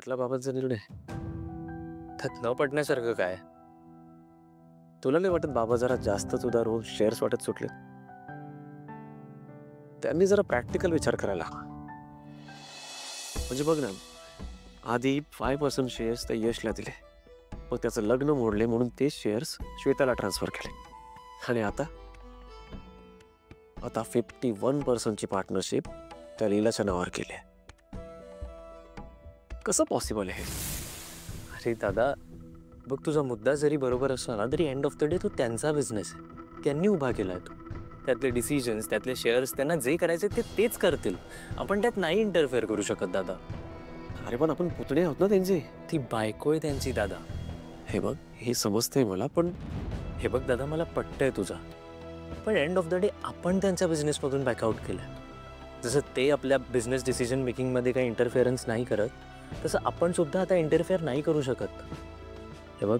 घरातल्या बाबांचा निर्णय त्यात न पडण्यासारखं काय? तुला नाही वाटत बाबा जरा जास्तच उदार होऊन शेअर्स वाटत सुटले? त्यांनी जरा प्रॅक्टिकल विचार करायला हवा. म्हणजे बघ ना, आधी 5% शेअर्स त्या यशला दिले, मग त्याचं लग्न मोडले म्हणून ते शेअर्स श्वेताला ट्रान्सफर केले, आणि आता 51% ची पार्टनरशिप त्या लीलाच्या नावावर केली आहे. कसं पॉसिबल आहे? अरे दादा, बघ, तुझा मुद्दा जरी बरोबर असला ना, तरी एंड ऑफ द डे तो त्यांचा बिझनेस आहे, त्यांनी उभा केलाय तो. त्यातले डिसिजन्स, त्यातले शेअर्स, त्यांना जे करायचे ते तेच करतील. आपण त्यात नाही इंटरफेअर करू शकत दादा. अरे पण आपण पुतणे आहोत ना त्यांचे. ती बायको आहे त्यांची दादा. हे बघ, हे समजतंय मला, पण हे बघ दादा, मला पटतंय तुझा, पण एंड ऑफ द डे आपण त्यांच्या बिझनेसमधून बॅकआउट केलं. जसं ते आपल्या बिझनेस डिसिजन मेकिंगमध्ये काही इंटरफेअरन्स नाही करत, तसं आपण सुद्धा आता इंटरफेअर नाही करू शकत. हे बघ,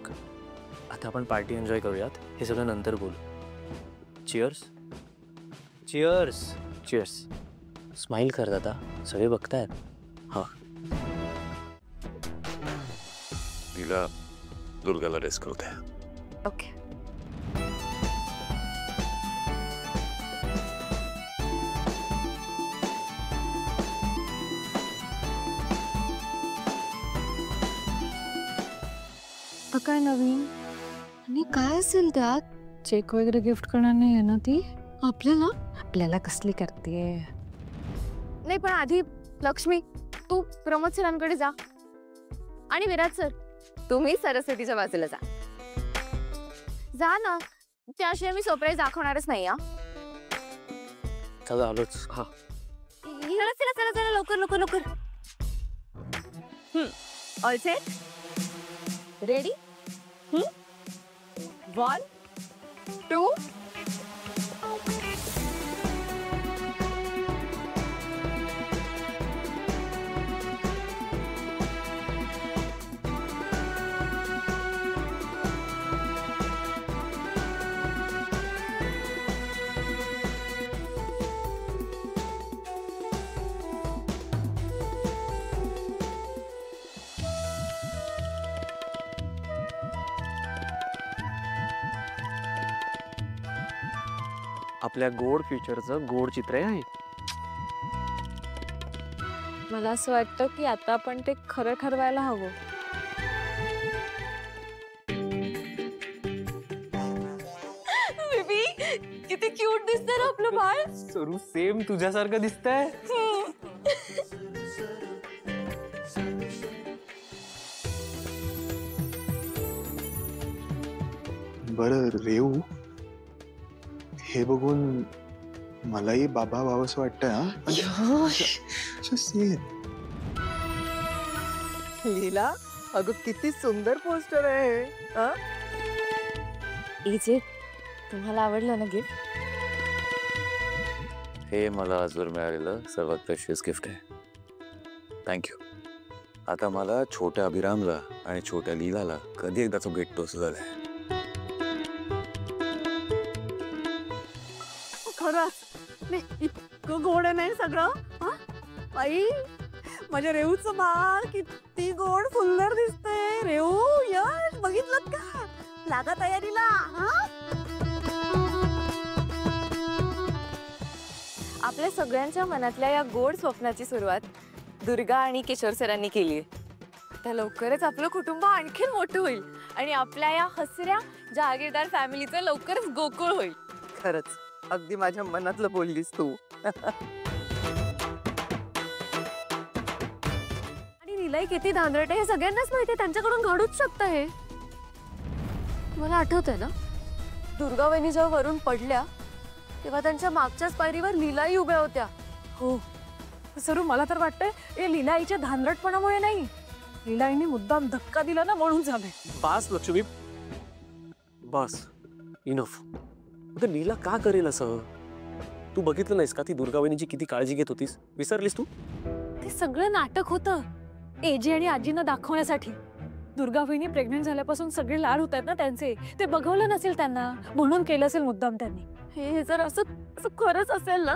आता आपण पार्टी एन्जॉय करूयात, हे सगळं नंतर बोलू. चिअर्स. चिअर्स. चिअर्स. स्माइल कर दादा, सगळे बघतायत. हा. लीला, दुर्गाला रेस्ट करू द्या. ओके. काय नवीन आणि काय असेल त्यात? चेक वगैरे गिफ्ट करणार नाही आहे ना ती आपल्याला? आपल्याला कसली करते? नाही, पण आधी लक्ष्मी, तू प्रमोद सरांकडे जा, आणि विराज सर, तुम्ही सरस्वतीच्या बाजूला जा. जा ना, त्याशिवाय मी सरप्राईज दाखवणारच नाही. चला आलोच. हा, चला चला चला चला, लवकर लवकर लवकर. All set? रेडी? 1 2. आपल्या गोड फ्युचरचं गोड चित्र आहे. मला असं वाटतं की आता आपण ते खरं ठरवायला हवं. बेबी, किती क्यूट दिसतंय ना आपलं बाळ. सरू, सेम तुझ्यासारखं दिसतंय. बरं रेऊ, हे बघून मलाही बाबा बाबासं वाटतंय. लीला, अगं किती सुंदर पोस्टर आहे. इजे, तुम्हाला आवडलं ना गिफ्ट? हे मला आजवर मिळालेलं सर्वात प्रेशियस गिफ्ट आहे. थँक्यू. आता मला छोट्या अभिरामला आणि छोट्या लीलाला कधी एकदाचा भेट टोच झालाय. इतकं गोड नाही सगळं. बाई, माझ्या रेऊचं बाळ किती गोड सुंदर दिसतंय. रेऊ, यश, बघितलं का? लागा तयारीला. आपल्या सगळ्यांच्या मनातल्या या गोड स्वप्नाची सुरुवात दुर्गा आणि किशोर सरांनी केली. त्या लवकरच आपलं कुटुंब आणखीन मोठं होईल, आणि आपल्या या हसऱ्या जहागीरदार फॅमिलीचं लवकरच गोकुळ होईल. खरंच अगदी माझ्या मनातलं बोललीस तू. आणि निलय किती धांदरट आहे हे सगळ्यांनाच माहिती आहे. त्यांच्याकडून घडूच शकतं हे. मला आठवतंय ना, दुर्गा वहिनी जेव्हा वरून पडल्या तेव्हा त्यांच्या मागच्याच पायरीवर लीलाही उभ्या होत्या. हो सरू, मला तर वाटतंय हे लीलाईच्या धांदरटपणामुळे नाही, लीलाईने मुद्दाम धक्का दिला ना म्हणून झालंय. बस लक्ष्मी, बस, इनफ. लीला का करेल असं? तू बघितलं नाहीस का ती दुर्गावहिनीची किती काळजी घेत होतीस? विसरलीस तू? ते सगळं नाटक होतं एजे आणि आजींना दाखवण्यासाठी. दुर्गावहिनी प्रेग्नेंट झाल्यापासून सगळे लाड होत आहेत ना त्यांचे, ते बघवलं नसेल त्यांना, म्हणून केलं असेल मुद्दाम त्यांनी. हे जर असं खरंच असेल ना,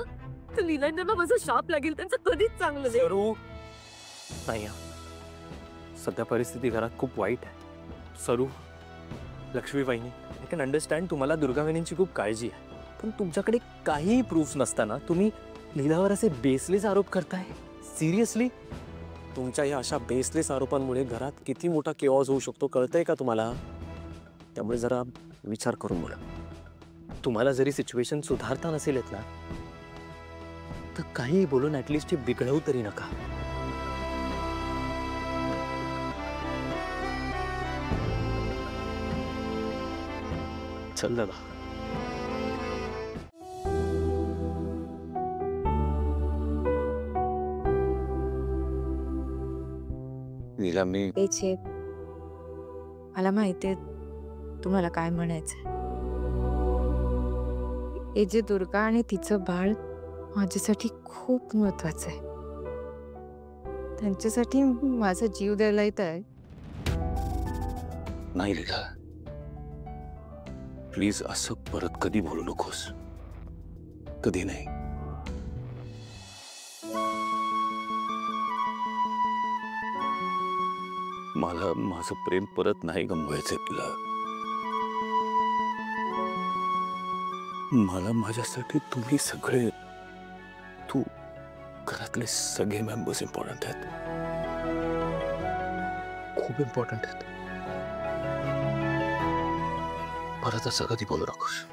तर लीलांना माझा शाप लागेल. त्यांचं कधीच चांगलं नाही. सरू, नाही. सध्या परिस्थिती घरात खूप वाईट आहे. सरू, लक्ष्मी वहिनी, आय कॅन अंडरस्टँड तुम्हाला दुर्गा वहिनींची खूप काळजी आहे, पण तुमच्याकडे काहीही प्रूफ नसताना तुम्ही लीलावर असे बेसलेस आरोप करताय. सिरियसली? तुमच्या या अशा बेसलेस आरोपांमुळे घरात किती मोठा केऑस होऊ शकतो कळतंय का तुम्हाला? त्यामुळे जरा विचार करून बोला. तुम्हाला जरी सिच्युएशन सुधारता नसेल येत ना, तर काही बोलून ऍटलिस्ट हे बिघडवू तरी नका. चल दादा. नीला, मी मला माहितीये तुम्हाला काय म्हणायचंय. हे जे दुर्गा आणि तिचं बाळ माझ्यासाठी खूप महत्वाचं आहे. त्यांच्यासाठी माझा जीव द्यायला येत आहे. नाही लीला, प्लीज असं परत कधी बोलू नकोस. कधी नाही. मला माझं प्रेम परत नाही गमवायचंय तुला. मला माझ्यासाठी तुम्ही सगळे, तू, घरातले सगळे मेंबर्स इम्पॉर्टंट आहेत. खूप इम्पॉर्टंट आहेत. परत असं कधी बोलू नकोस.